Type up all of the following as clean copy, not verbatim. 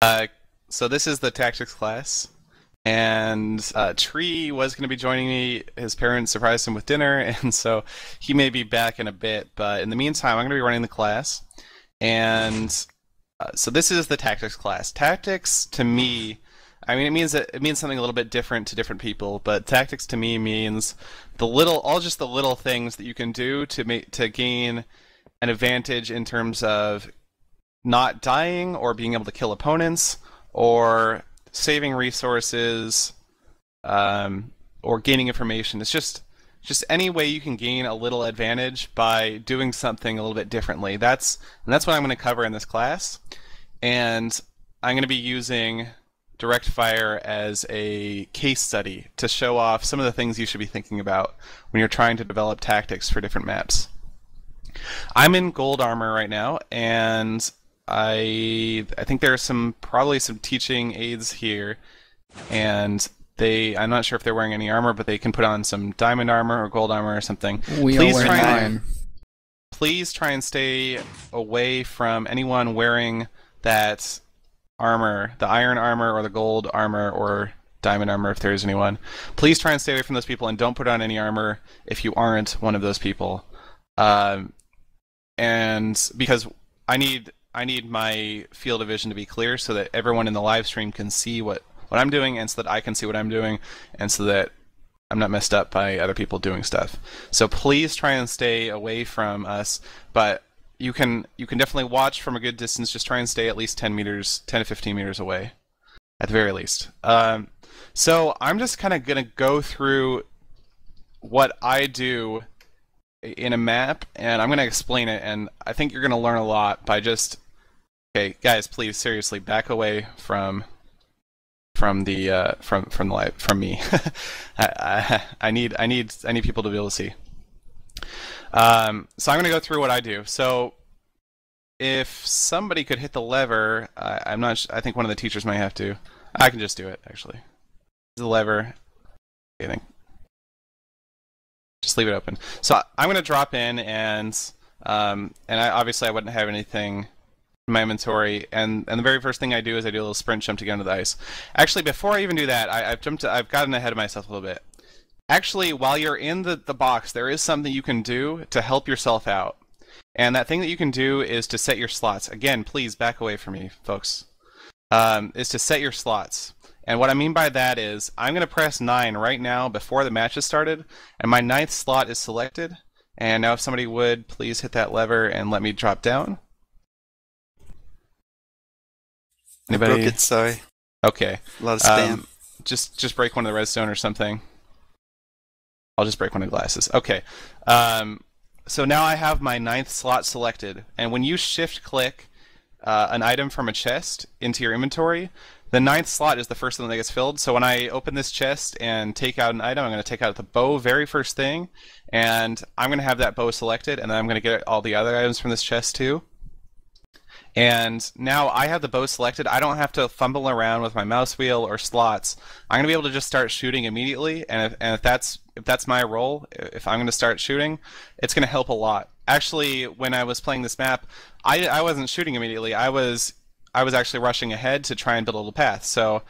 Uh, so this is the tactics class, and Tree was going to be joining me. His parents surprised him with dinner, and so he may be back in a bit. But in the meantime, I'm going to be running the class, and so this is the tactics class. Tactics to me, I mean, it means something a little bit different to different people. But tactics to me means just the little things that you can do to gain an advantage in terms of not dying or being able to kill opponents or saving resources or gaining information. It's just any way you can gain a little advantage by doing something a little bit differently. That's what I'm going to cover in this class. And I'm going to be using direct fire as a case study to show off some of the things you should be thinking about when you're trying to develop tactics for different maps. I'm in gold armor right now, and I think there are probably some teaching aids here, and I'm not sure if they're wearing any armor, but they can put on some diamond armor or gold armor or something. We are wearing mine. Please try and stay away from anyone wearing that armor, the iron armor or the gold armor or diamond armor if there is anyone. Please try and stay away from those people, and don't put on any armor if you aren't one of those people. And because I need my field of vision to be clear so that everyone in the live stream can see what I'm doing, and so that I can see what I'm doing, and so that I'm not messed up by other people doing stuff. So please try and stay away from us, but you can definitely watch from a good distance. Just try and stay at least 10 to 15 meters away, at the very least. So I'm just kind of going to go through what I do in a map, and I'm going to explain it, and I think you're going to learn a lot by just... Okay, guys, please, seriously, back away from me. I need people to be able to see. So I'm going to go through what I do. So if somebody could hit the lever, I'm not. I think one of the teachers might have to. I can just do it, actually. The lever. I think. Just leave it open. So I'm going to drop in, and obviously I wouldn't have anything in my inventory, and the very first thing I do is I do a little sprint jump to get onto the ice. Actually, before I even do that, I've gotten ahead of myself a little bit. Actually, while you're in the box, there is something you can do to help yourself out. And that thing that you can do is to set your slots. Again, please back away from me, folks. Is to set your slots. And what I mean by that is, I'm going to press 9 right now before the match has started, and my 9th slot is selected. And now if somebody would, please hit that lever and let me drop down. Anybody? I broke it, sorry. Okay. A lot of spam. Just break one of the redstone or something. I'll just break one of the glasses. Okay. So now I have my 9th slot selected, and when you shift-click an item from a chest into your inventory, the 9th slot is the first one that gets filled. So when I open this chest and take out an item, I'm going to take out the bow very first thing, and I'm going to have that bow selected, and then I'm going to get all the other items from this chest too. And now I have the bow selected. I don't have to fumble around with my mouse wheel or slots. I'm going to be able to just start shooting immediately, and if that's my role, if I'm going to start shooting, it's going to help a lot. Actually, when I was playing this map, I wasn't shooting immediately. I was actually rushing ahead to try and build a little path. So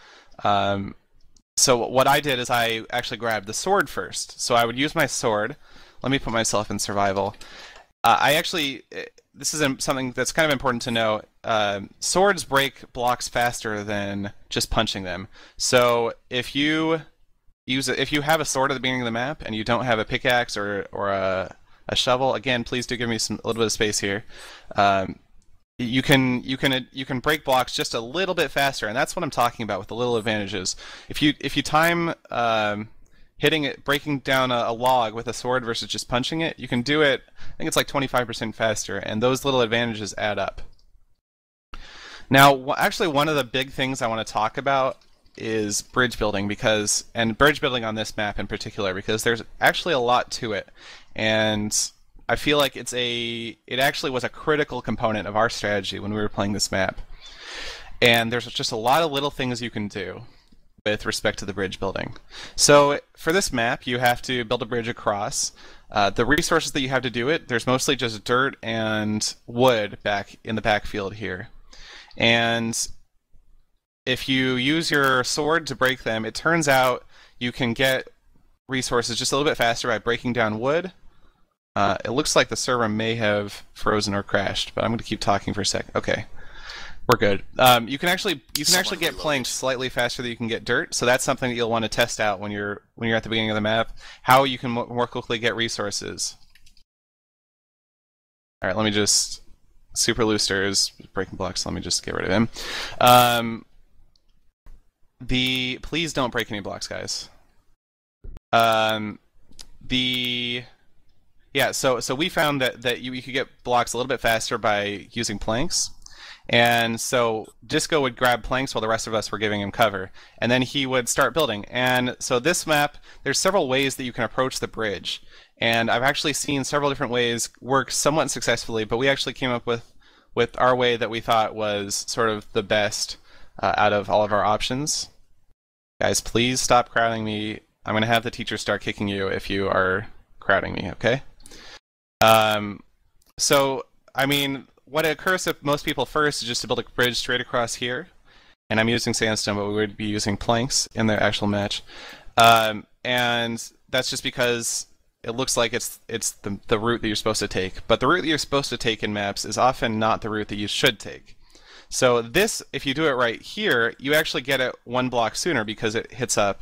what I did is I actually grabbed the sword first. So I would use my sword. Let me put myself in survival. This is something that's kind of important to know. Swords break blocks faster than just punching them. So if you have a sword at the beginning of the map and you don't have a pickaxe or a shovel, again, please do give me a little bit of space here. You can break blocks just a little bit faster, and that's what I'm talking about with the little advantages. If you time breaking down a log with a sword versus just punching it, you can do it, I think it's like 25% faster, and those little advantages add up. Now, actually, one of the big things I want to talk about is bridge building, and bridge building on this map in particular, because there's actually a lot to it, and I feel like it actually was a critical component of our strategy when we were playing this map. And there's just a lot of little things you can do with respect to the bridge building. So for this map, you have to build a bridge across. The resources that you have to do it, there's mostly just dirt and wood back in the backfield here. And if you use your sword to break them, it turns out you can get resources just a little bit faster by breaking down wood. It looks like the server may have frozen or crashed, but I'm going to keep talking for a sec. Okay, we're good. You can actually get planks slightly faster than you can get dirt, so that's something that you'll want to test out when you're at the beginning of the map. How you can more quickly get resources. All right, let me just Super Looster is breaking blocks. So let me just get rid of him. Please don't break any blocks, guys. Yeah, so we found that you could get blocks a little bit faster by using planks. And so Disco would grab planks while the rest of us were giving him cover. And then he would start building. And so this map, there's several ways that you can approach the bridge. And I've actually seen several different ways work somewhat successfully, but we actually came up with our way that we thought was sort of the best out of all of our options. Guys, please stop crowding me. I'm going to have the teacher start kicking you if you are crowding me, okay? So, I mean, what occurs to most people first is just to build a bridge straight across here. And I'm using sandstone, but we would be using planks in the actual match. And that's just because it looks like it's the route that you're supposed to take. But the route that you're supposed to take in maps is often not the route that you should take. So this, if you do it right here, you actually get it one block sooner because it hits up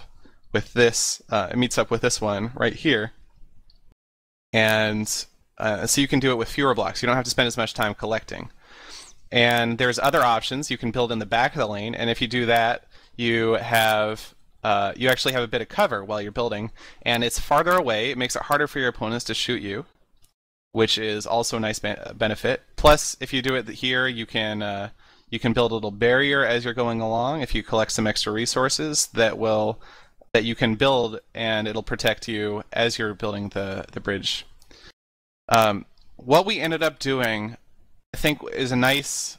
with this, it meets up with this one right here. And so you can do it with fewer blocks. You don't have to spend as much time collecting. And there's other options. You can build in the back of the lane, and if you do that, you have you actually have a bit of cover while you're building, and it's farther away. It makes it harder for your opponents to shoot you, which is also a nice benefit. Plus, if you do it here, you can build a little barrier as you're going along. If you collect some extra resources that you can build, and it'll protect you as you're building the bridge. What we ended up doing, I think, is a nice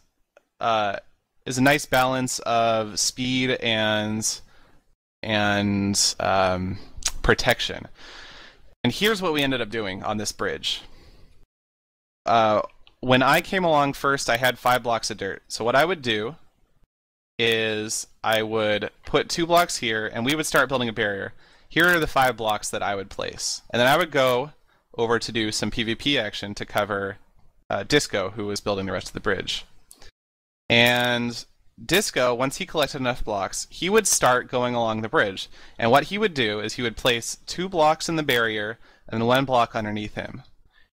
balance of speed and protection. And here's what we ended up doing on this bridge. When I came along first, I had 5 blocks of dirt. So what I would do is I would put 2 blocks here, and we would start building a barrier. Here are the 5 blocks that I would place. And then I would go over to do some PvP action to cover Disco, who was building the rest of the bridge. And Disco, once he collected enough blocks, he would start going along the bridge. And what he would do is he would place 2 blocks in the barrier and 1 block underneath him.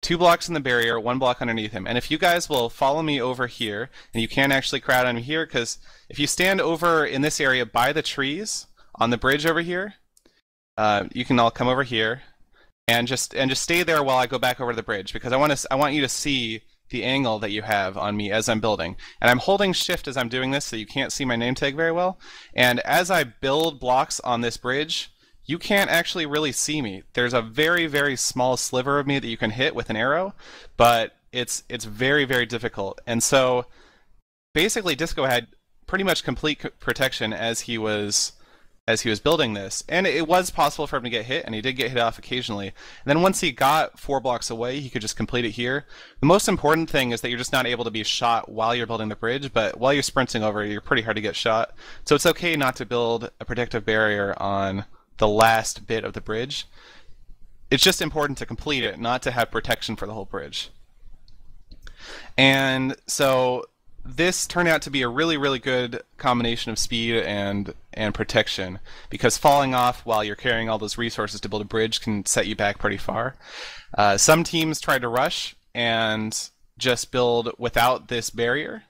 2 blocks in the barrier, 1 block underneath him. And if you guys will follow me over here, and you can actually crowd on me here, because if you stand over in this area by the trees on the bridge over here, you can all come over here and just stay there while I go back over the bridge, because I want you to see the angle that you have on me as I'm building. And I'm holding shift as I'm doing this so you can't see my name tag very well. And as I build blocks on this bridge, you can't actually really see me. There's a very, very small sliver of me that you can hit with an arrow, but it's very, very difficult. And so basically Disco had pretty much complete protection as he was building this. And it was possible for him to get hit, and he did get hit off occasionally. And then once he got 4 blocks away, he could just complete it here. The most important thing is that you're just not able to be shot while you're building the bridge, but while you're sprinting over, you're pretty hard to get shot. So it's okay not to build a protective barrier on the last bit of the bridge. It's just important to complete it, not to have protection for the whole bridge. And so this turned out to be a really, really good combination of speed and protection, because falling off while you're carrying all those resources to build a bridge can set you back pretty far. Some teams tried to rush and just build without this barrier,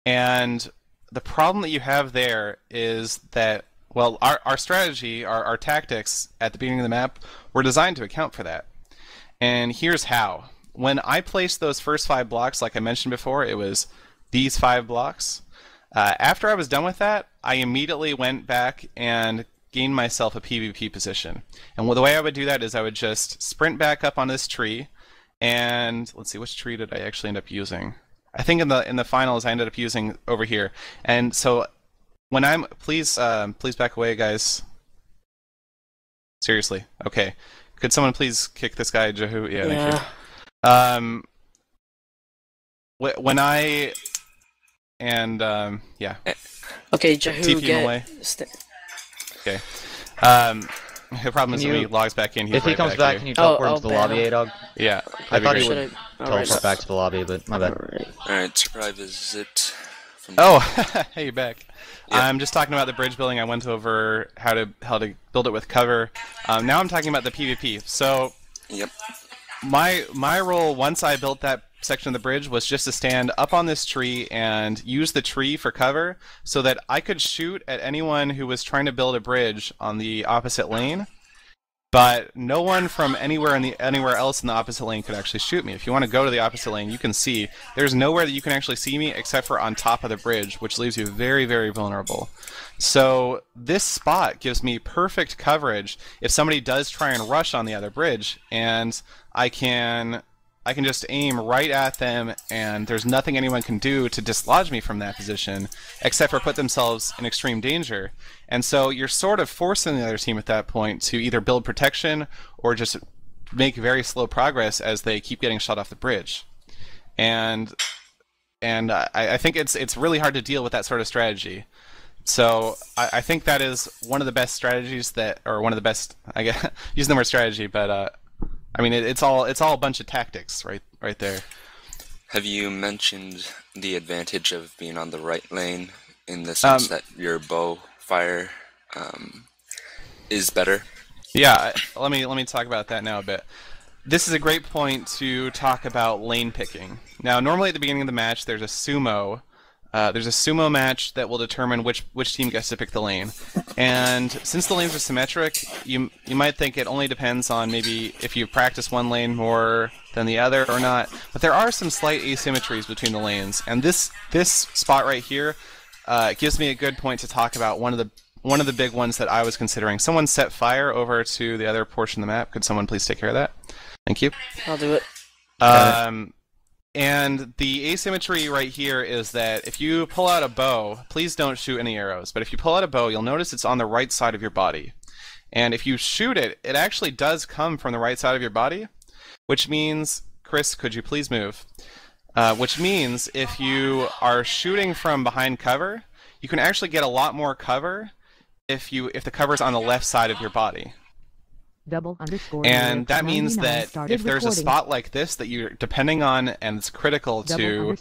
and the problem that you have there is that, well, our strategy, our tactics at the beginning of the map were designed to account for that. And here's how. When I placed those first 5 blocks, like I mentioned before, it was these 5 blocks. After I was done with that, I immediately went back and gained myself a PvP position. And the way I would do that is I would just sprint back up on this tree, and let's see, which tree did I actually end up using? I think in the finals I ended up using over here. And so when I'm please back away, guys. Seriously, okay. Could someone please kick this guy, Jehu? Yeah, thank you. When I and yeah. Okay, Jahu, TP him away. Okay. The problem is when he logs back in, he's if right he comes back, can you teleport into the lobby, A-Dog? Yeah. I thought he would would teleport back to the lobby, but my bad. Alright, surprise is it. Oh, hey, you're back. Yep. I'm just talking about the bridge building. I went over how to build it with cover. Now I'm talking about the PvP. So, yep. My role once I built that section of the bridge was just to stand up on this tree and use the tree for cover, so that I could shoot at anyone who was trying to build a bridge on the opposite lane. But no one from anywhere else in the opposite lane could actually shoot me. If you want to go to the opposite lane, you can see there's nowhere that you can actually see me except for on top of the bridge, which leaves you very, very vulnerable. So this spot gives me perfect coverage if somebody does try and rush on the other bridge, and I can just aim right at them, and there's nothing anyone can do to dislodge me from that position except for put themselves in extreme danger. And so you're sort of forcing the other team at that point to either build protection or just make very slow progress as they keep getting shot off the bridge. And I think it's really hard to deal with that sort of strategy. So I think that is one of the best strategies or one of the best, I guess, using the word strategy, but I mean, it's all a bunch of tactics right there. Have you mentioned the advantage of being on the right lane in the sense that your bow fire is better? Yeah, let me talk about that now a bit. This is a great point to talk about lane picking. Now, normally at the beginning of the match, there's a sumo. There's a sumo match that will determine which team gets to pick the lane. And since the lanes are symmetric, you might think it only depends on maybe if you practice one lane more than the other or not. But there are some slight asymmetries between the lanes, and this spot right here gives me a good point to talk about one of the big ones that I was considering. Someone set fire over to the other portion of the map. Could someone please take care of that? Thank you. I'll do it. And the asymmetry right here is that if you pull out a bow, please don't shoot any arrows, but if you pull out a bow, you'll notice it's on the right side of your body. And if you shoot it, it actually does come from the right side of your body, which means, Chris, could you please move? Which means if you are shooting from behind cover, you can actually get a lot more cover if the cover's on the left side of your body. And that means that if there's a spot like this that you're depending on, and it's critical to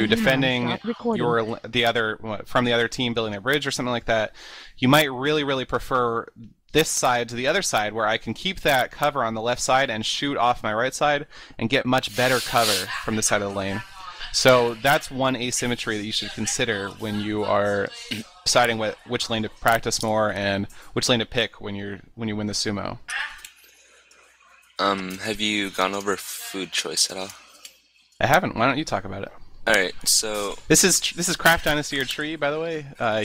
defending the other team building their bridge or something like that, you might really prefer this side to the other side, where I can keep that cover on the left side and shoot off my right side and get much better cover from this side of the lane. So that's one asymmetry that you should consider when you are deciding which lane to practice more and which lane to pick when you win the sumo. Have you gone over food choice at all? I haven't. Why don't you talk about it? Alright, so this is Craft Dynasty or Tree, by the way. Yeah.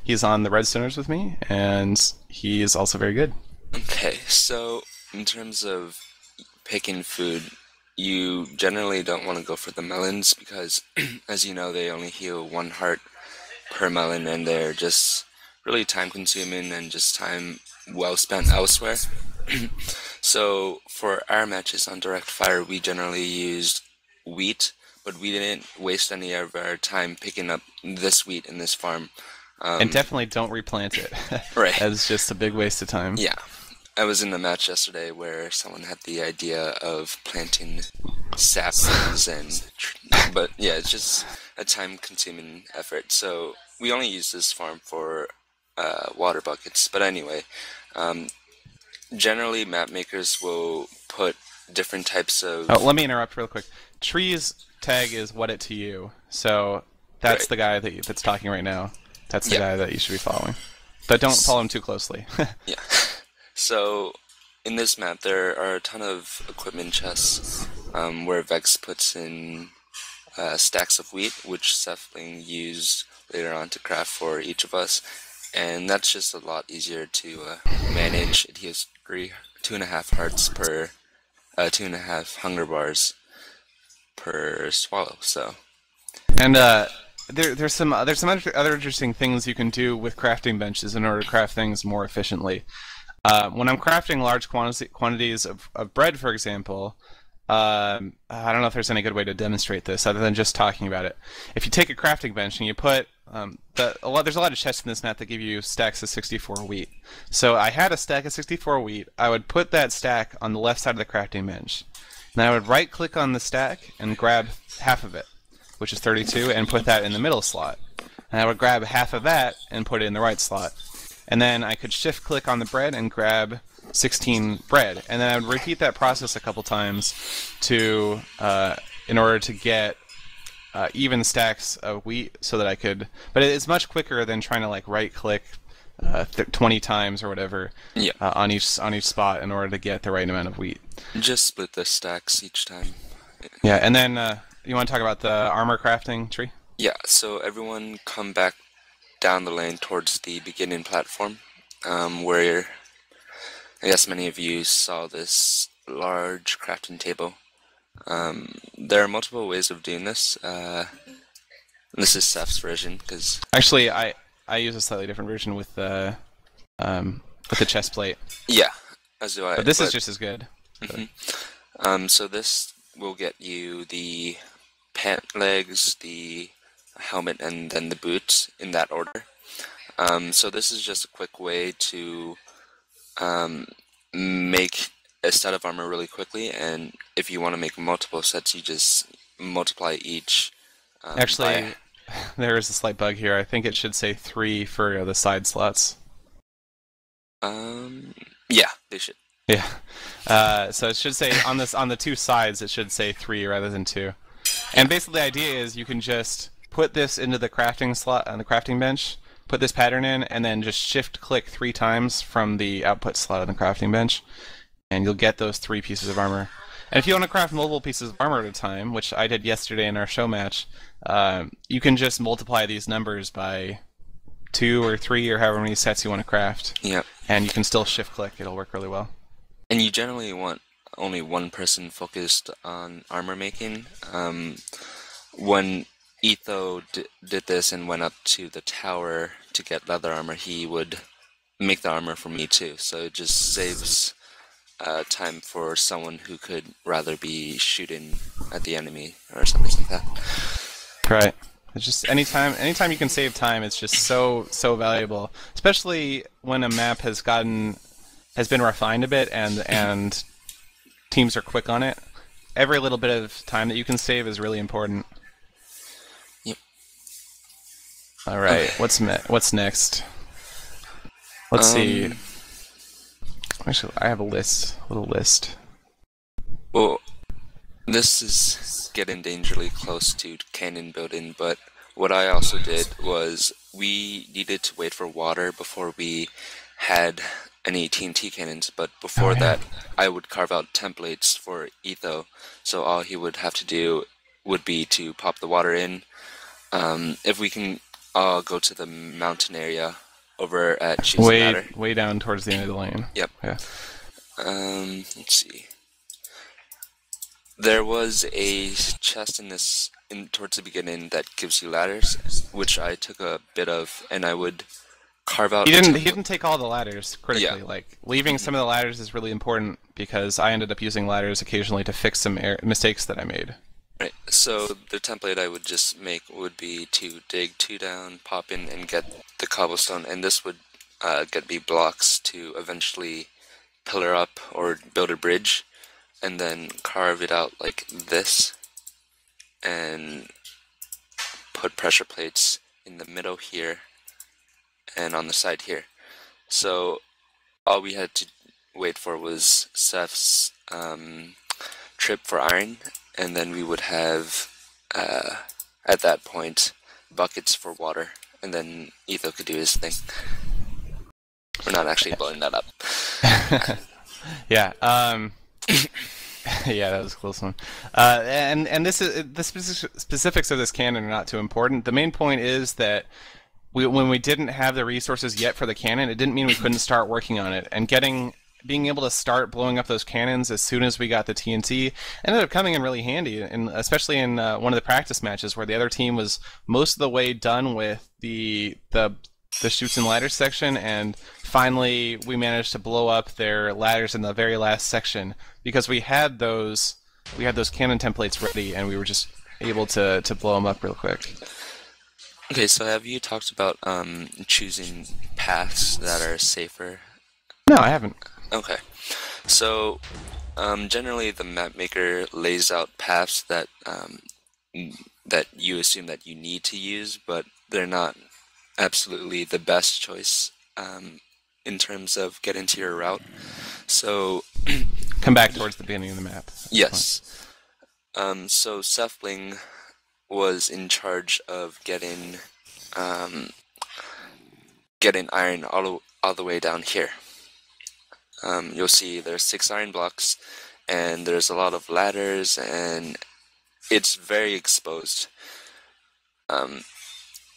He's on the Redstoners with me, and he is also very good. Okay, so in terms of picking food, you generally don't want to go for the melons because, as you know, they only heal 1 heart per melon, and they're just really time-consuming and just time well spent elsewhere. So for our matches on direct fire, we generally used wheat, but we didn't waste any of our time picking up this wheat in this farm. And definitely don't replant it. Right. That's just a big waste of time. Yeah. I was in a match yesterday where someone had the idea of planting saplings, but yeah, it's just a time-consuming effort. So we only use this farm for water buckets. But anyway, generally map makers will put different types of... Oh, let me interrupt real quick. Tree's tag is what it to you. So that's right. The guy that's talking right now. That's the guy that you should be following. But don't follow him too closely. Yeah. So, in this map, there are a ton of equipment chests where Vex puts in stacks of wheat, which Sethling used later on to craft for each of us, and that's just a lot easier to manage. It heals 2.5 hearts per 2.5 hunger bars per swallow. So, and there's some other interesting things you can do with crafting benches in order to craft things more efficiently. When I'm crafting large quantities of bread, for example, I don't know if there's any good way to demonstrate this other than just talking about it. If you take a crafting bench and you put there's a lot of chests in this map that give you stacks of 64 wheat. So I had a stack of 64 wheat. I would put that stack on the left side of the crafting bench. Then I would right-click on the stack and grab half of it, which is 32, and put that in the middle slot. And I would grab half of that and put it in the right slot. And then I could shift-click on the bread and grab 16 bread. And then I would repeat that process a couple times to in order to get even stacks of wheat so that I could... But it's much quicker than trying to like right-click 20 times or whatever on each spot in order to get the right amount of wheat. Just split the stacks each time. Yeah, and then you want to talk about the armor crafting tree? Yeah, so everyone come back down the lane towards the beginning platform, where I guess many of you saw this large crafting table. There are multiple ways of doing this. This is Seth's version, because... Actually, I use a slightly different version with the chest plate. Yeah, as do I. But this is just as good. So this will get you the pant legs, the helmet, and then the boots in that order. So this is just a quick way to make a set of armor really quickly, and if you want to make multiple sets, you just multiply each. Actually, there is a slight bug here. I think it should say 3 for the side slots. Yeah, they should. Yeah. So it should say on the two sides, it should say 3 rather than 2. And basically the idea is you can just put this into the crafting slot on the crafting bench, put this pattern in, and then just shift click 3 times from the output slot on the crafting bench, and you'll get those 3 pieces of armor. And if you want to craft multiple pieces of armor at a time, which I did yesterday in our show match, you can just multiply these numbers by 2 or 3 or however many sets you want to craft. Yep. And you can still shift click. It'll work really well. And you generally want only one person focused on armor making. When Etho did this and went up to the tower to get leather armor, he would make the armor for me too. So it just saves time for someone who could rather be shooting at the enemy or something like that. Right. It's just anytime you can save time, it's just so valuable. Especially when a map has been refined a bit and teams are quick on it. Every little bit of time that you can save is really important. Yep. All right. Okay. What's next? Let's see. Actually, I have a little list. Well, this is getting dangerously close to cannon building, but what I also did was we needed to wait for water before we had any TNT cannons, but before that, I would carve out templates for Etho, so all he would have to do would be to pop the water in. If we can all go to the mountain area over at Chief's Ladder. Way down towards the end of the lane. Yep. Yeah. Let's see. There was a chest towards the beginning that gives you ladders, which I took a bit of, and I would carve out. He didn't take all the ladders critically. Yeah. Like leaving some of the ladders is really important because I ended up using ladders occasionally to fix some mistakes that I made. Right. So the template I would just make would be to dig 2 down, pop in, and get the cobblestone, and this would get me blocks to eventually pillar up or build a bridge, and then carve it out like this, and put pressure plates in the middle here and on the side here. So all we had to wait for was Seth's trip for iron, and then we would have at that point buckets for water, and then Etho could do his thing. We're not actually blowing that up. Yeah. Yeah, that was a close one. And this is the specifics of this cannon are not too important. The main point is that when we didn't have the resources yet for the cannon, it didn't mean we couldn't start working on it. And being able to start blowing up those cannons as soon as we got the TNT ended up coming in really handy, and especially in one of the practice matches where the other team was most of the way done with the chutes and ladders section, and finally we managed to blow up their ladders in the very last section because we had those we had those cannon templates ready, and we were just able to blow them up real quick. Okay, so have you talked about choosing paths that are safer? No, I haven't. Okay, so generally the map maker lays out paths that that you assume that you need to use, but they're not absolutely the best choice in terms of getting to your route. So Come back towards the beginning of the map. yes. So Seth Bling was in charge of getting iron all the way down here. You'll see there's 6 iron blocks, and there's a lot of ladders, and it's very exposed.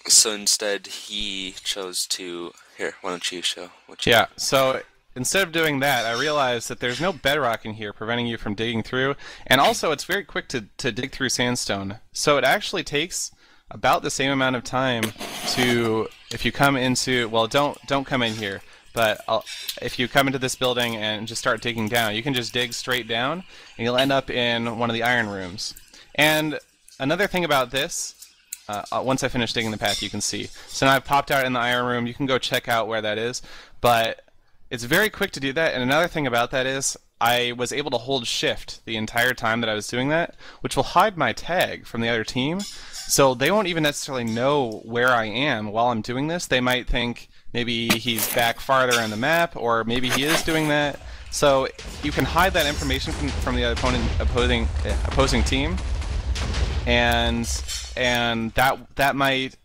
So instead, he chose to... Here, why don't you show what you... Yeah, so instead of doing that, I realized that there's no bedrock in here preventing you from digging through, and also it's very quick to dig through sandstone. So it actually takes about the same amount of time to, if you come into, well, don't come in here, but if you come into this building and just start digging down, you can just dig straight down, and you'll end up in one of the iron rooms. And another thing about this, once I finish digging the path, you can see. So now I've popped out in the iron room. You can go check out where that is, but it's very quick to do that. And another thing about that is I was able to hold shift the entire time that I was doing that, which will hide my tag from the other team. So they won't even necessarily know where I am while I'm doing this. They might think maybe he's back farther on the map, or maybe he is doing that. So you can hide that information from the opposing team, and that might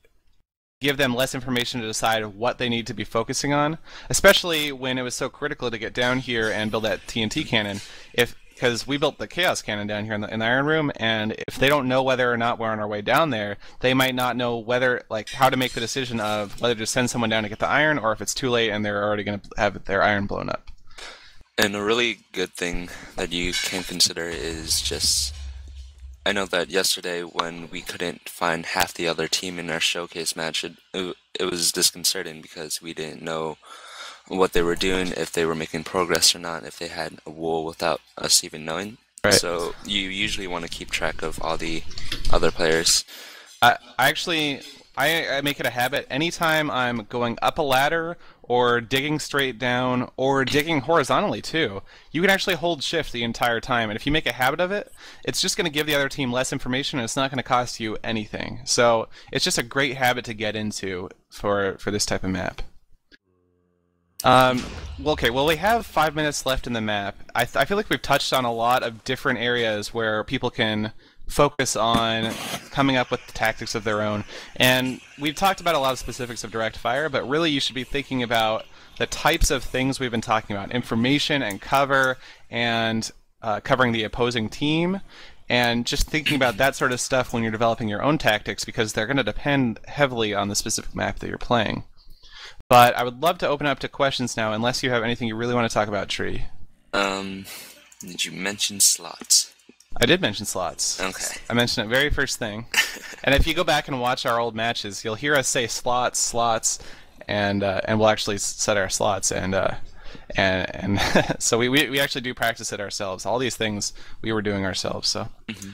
give them less information to decide what they need to be focusing on, especially when it was so critical to get down here and build that TNT cannon. Because we built the Chaos Cannon down here in the Iron Room, and if they don't know whether or not we're on our way down there, they might not know whether, like, how to make the decision of whether to send someone down to get the iron, or if it's too late and they're already going to have their iron blown up. And a really good thing that you can consider is just... I know that yesterday when we couldn't find half the other team in our showcase match, it was disconcerting because we didn't know what they were doing, if they were making progress or not, if they had a wool without us even knowing. Right. So you usually want to keep track of all the other players. I make it a habit anytime I'm going up a ladder or digging straight down or digging horizontally too. You can actually hold shift the entire time, and if you make a habit of it, it's just going to give the other team less information, and it's not going to cost you anything. So it's just a great habit to get into for this type of map. Okay, well, we have 5 minutes left in the map. I feel like we've touched on a lot of different areas where people can focus on coming up with tactics of their own. And we've talked about a lot of specifics of direct fire, but really you should be thinking about the types of things we've been talking about: information and cover, and covering the opposing team, and just thinking about that sort of stuff when you're developing your own tactics, because they're going to depend heavily on the specific map that you're playing. But I would love to open up to questions now, unless you have anything you really want to talk about, Tree. Did you mention slots? I did mention slots. Okay. I mentioned it very first thing. And if you go back and watch our old matches, you'll hear us say slots, and we'll actually set our slots, and so we actually do practice it ourselves. All these things we were doing ourselves. So. Mm-hmm.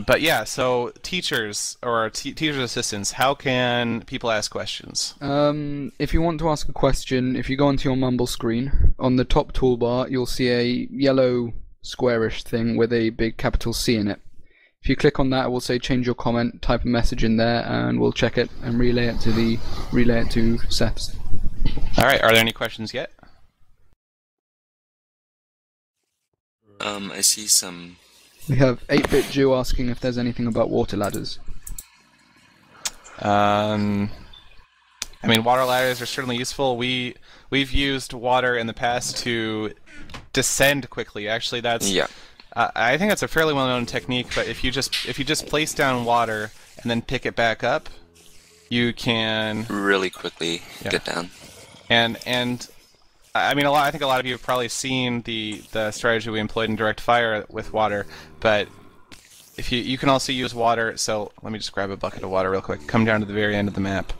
But yeah, so teachers or teachers' assistants, how can people ask questions? If you want to ask a question, if you go onto your Mumble screen, on the top toolbar, you'll see a yellow squarish thing with a big capital C in it. If you click on that, it will say change your comment, type a message in there, and we'll check it and relay it to Seth's. All right. Are there any questions yet? I see some. We have 8-Bit Jew asking if there's anything about water ladders. I mean, water ladders are certainly useful. We've used water in the past to descend quickly. Actually, that's I think that's a fairly well-known technique. But if you just place down water and then pick it back up, you can really quickly get down. And I mean, I think a lot of you have probably seen the strategy we employed in direct fire with water, but if you can also use water. So let me just grab a bucket of water real quick. Come down to the very end of the map.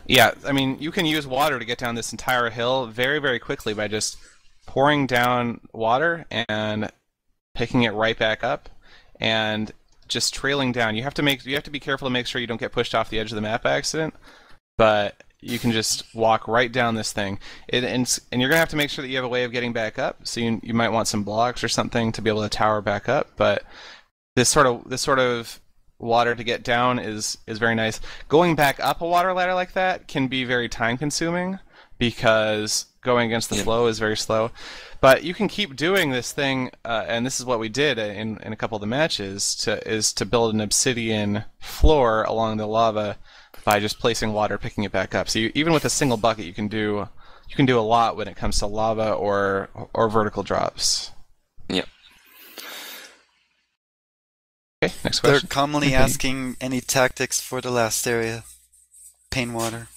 Yeah, I mean, you can use water to get down this entire hill very, very quickly by just pouring down water and picking it right back up, and just trailing down. You have to be careful to make sure you don't get pushed off the edge of the map by accident, but you can just walk right down this thing, and you're gonna have to make sure that you have a way of getting back up. So you might want some blocks or something to be able to tower back up. But this sort of water to get down is very nice. Going back up a water ladder like that can be very time consuming because going against the flow is very slow. But you can keep doing this thing, and this is what we did in a couple of the matches, to build an obsidian floor along the lava by just placing water, picking it back up. So even with a single bucket, you can do a lot when it comes to lava or vertical drops. Yep. Okay, next They're question. commonly asking any tactics for the last area. Pain water.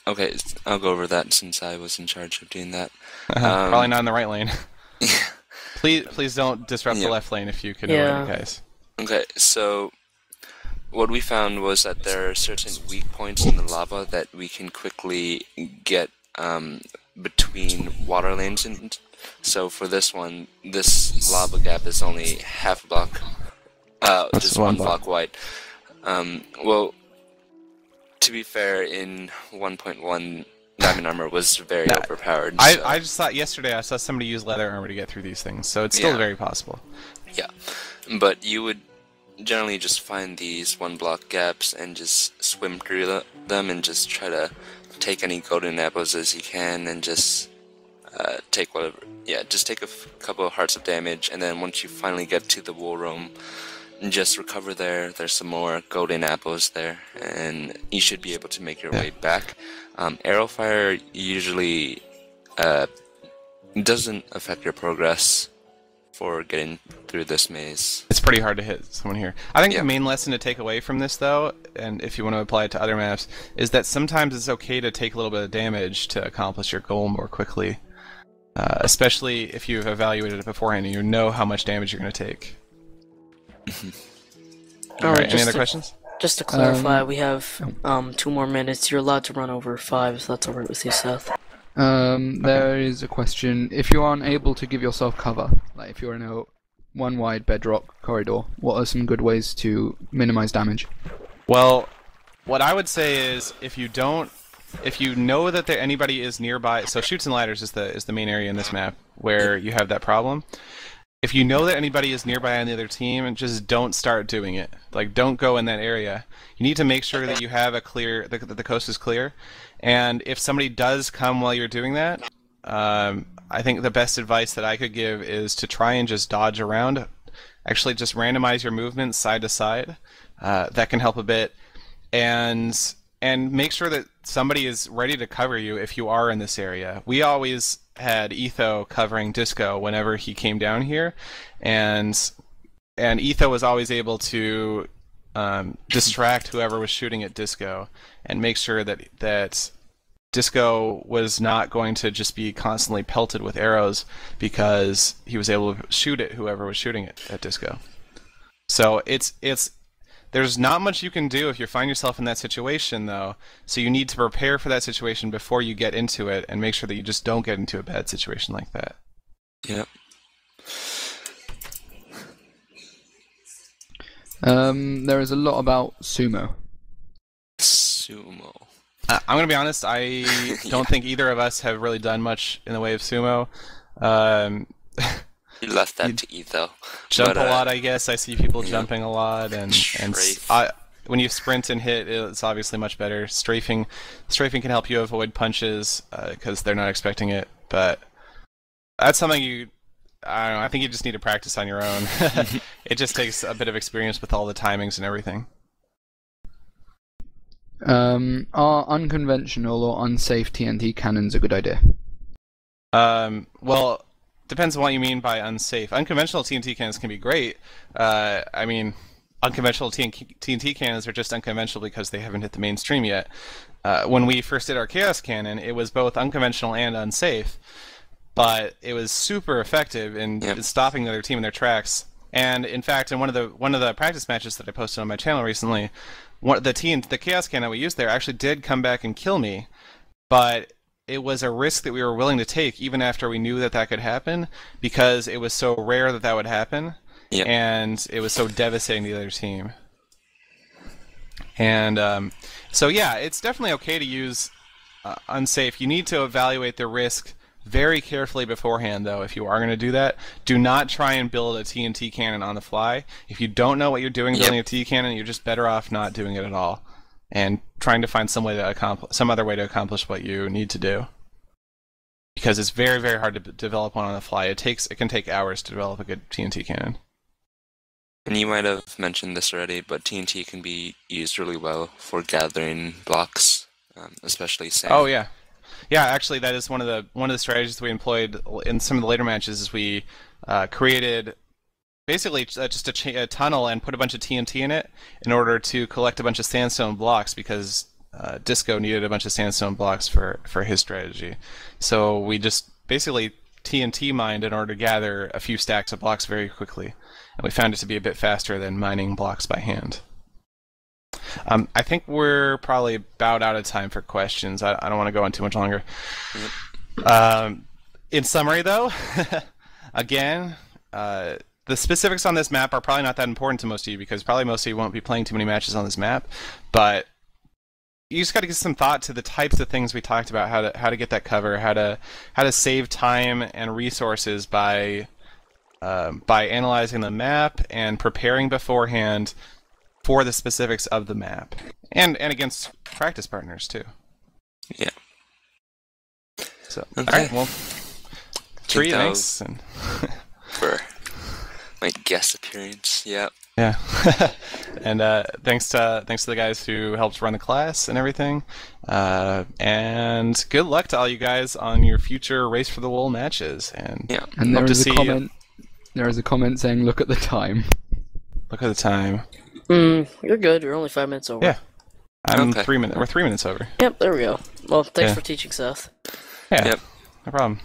Okay, I'll go over that since I was in charge of doing that. Probably not in the right lane. Please don't disrupt the left lane if you can avoid it, guys. Okay, so what we found was that there are certain weak points in the lava that we can quickly get between water lanes. And so for this one, this lava gap is only half a block, just one block wide. Well, to be fair, in 1.1, diamond armor was very overpowered. I just thought yesterday I saw somebody use leather armor to get through these things, so it's still very possible. Yeah, but you would generally just find these one block gaps and just swim through them and just try to take any golden apples as you can and just take whatever. Yeah, just take a couple of hearts of damage, and then once you finally get to the wool room, just recover there. There's some more golden apples there, and you should be able to make your way back. Arrow fire usually doesn't affect your progress for getting through this maze. It's pretty hard to hit someone here. I think the main lesson to take away from this, though, and if you want to apply it to other maps, is that sometimes it's okay to take a little bit of damage to accomplish your goal more quickly. Especially if you've evaluated it beforehand and you know how much damage you're going to take. Alright, any other questions? Just to clarify, we have 2 more minutes. You're allowed to run over 5, if that's alright with you, Seth. There is a question. If you aren't able to give yourself cover, like if you're in a one wide bedrock corridor, what are some good ways to minimize damage? Well, what I would say is if you know that anybody is nearby, so chutes and ladders is the main area in this map where you have that problem. If you know that anybody is nearby on the other team, just don't start doing it. Like, don't go in that area. You need to make sure that you have that the coast is clear. And if somebody does come while you're doing that, I think the best advice that I could give is to try and just dodge around. Actually, just randomize your movements side to side. That can help a bit. And make sure that somebody is ready to cover you if you are in this area. We always had Etho covering Disco whenever he came down here, and Etho was always able to distract whoever was shooting at Disco and make sure that Disco was not going to just be constantly pelted with arrows because he was able to shoot at whoever was shooting at Disco. So there's not much you can do if you find yourself in that situation, though, so you need to prepare for that situation before you get into it and make sure that you just don't get into a bad situation like that. Yep. There is a lot about sumo. Sumo. I'm going to be honest, I don't think either of us have really done much in the way of sumo. You left that to Etho. Jump a lot, I guess. I see people jumping a lot, and when you sprint and hit, it's obviously much better. Strafing can help you avoid punches because they're not expecting it. But that's something I don't know. I think you just need to practice on your own. It just takes a bit of experience with all the timings and everything. Are unconventional or unsafe TNT cannons a good idea? Well, depends on what you mean by unsafe. Unconventional TNT cannons can be great. I mean, unconventional TNT cannons are just unconventional because they haven't hit the mainstream yet. When we first did our Chaos Cannon, it was both unconventional and unsafe, but it was super effective in stopping the other team in their tracks. And in fact, in one of the practice matches that I posted on my channel recently, the Chaos Cannon we used there actually did come back and kill me, but it was a risk that we were willing to take even after we knew that that could happen, because it was so rare that that would happen, and it was so devastating to the other team. And so yeah, it's definitely okay to use unsafe. You need to evaluate the risk very carefully beforehand, though. If you are going to do that, do not try and build a TNT cannon on the fly. If you don't know what you're doing building a TNT cannon, you're just better off not doing it at all, and trying to find some other way to accomplish what you need to do. Because it's very, very hard to develop one on the fly. It can take hours to develop a good TNT cannon. And you might have mentioned this already, but TNT can be used really well for gathering blocks, especially sand. Oh yeah. Yeah, actually, that is one of the strategies we employed in some of the later matches. Is we created basically just a tunnel and put a bunch of TNT in it in order to collect a bunch of sandstone blocks, because Disco needed a bunch of sandstone blocks for his strategy. So we just basically TNT mined in order to gather a few stacks of blocks very quickly, and we found it to be a bit faster than mining blocks by hand. I think we're probably about out of time for questions. I don't want to go on too much longer. In summary, though, again, the specifics on this map are probably not that important to most of you, because probably most of you won't be playing too many matches on this map. But you just got to give some thought to the types of things we talked about, how to get that cover, how to save time and resources by analyzing the map and preparing beforehand for the specifics of the map, and against practice partners too. Yeah. So, okay. All right, well, Tree, thanks for my guest appearance. Yeah. Yeah. And thanks to the guys who helped run the class and everything. And good luck to all you guys on your future Race for the Wool matches. And And there is a comment. There is a comment saying, "Look at the time." Look at the time. You're good. You're only 5 minutes over. Yeah. I'm Okay. 3 minutes. We're 3 minutes over. Yep, there we go. Well, thanks for teaching, Seth. Yeah. Yep. No problem.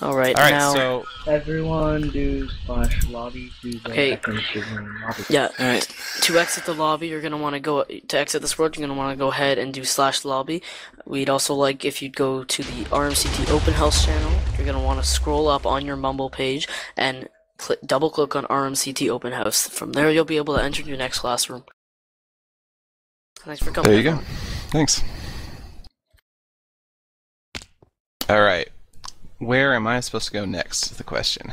Alright, All right. now... So Everyone do /lobby to the Okay. lobby. Yeah, Alright. to exit the lobby, you're going to want to go... To exit this world, you're going to want to go ahead and do /lobby. We'd also like if you'd go to the RMCT Open House channel. You're going to want to scroll up on your Mumble page and double-click on RMCT Open House. From there, you'll be able to enter your next classroom. Thanks for coming. there you go. Thanks. All right. Where am I supposed to go next is the question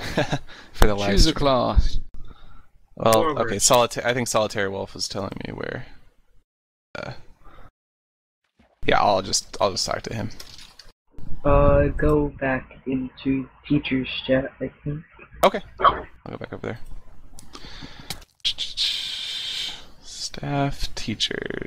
for the live Choose a stream. class. Well, Forward. okay, I think Solitary Wolf was telling me where. Yeah, I'll just talk to him. Go back into teacher's chat, I think. Okay, I'll go back over there. Staff teachers.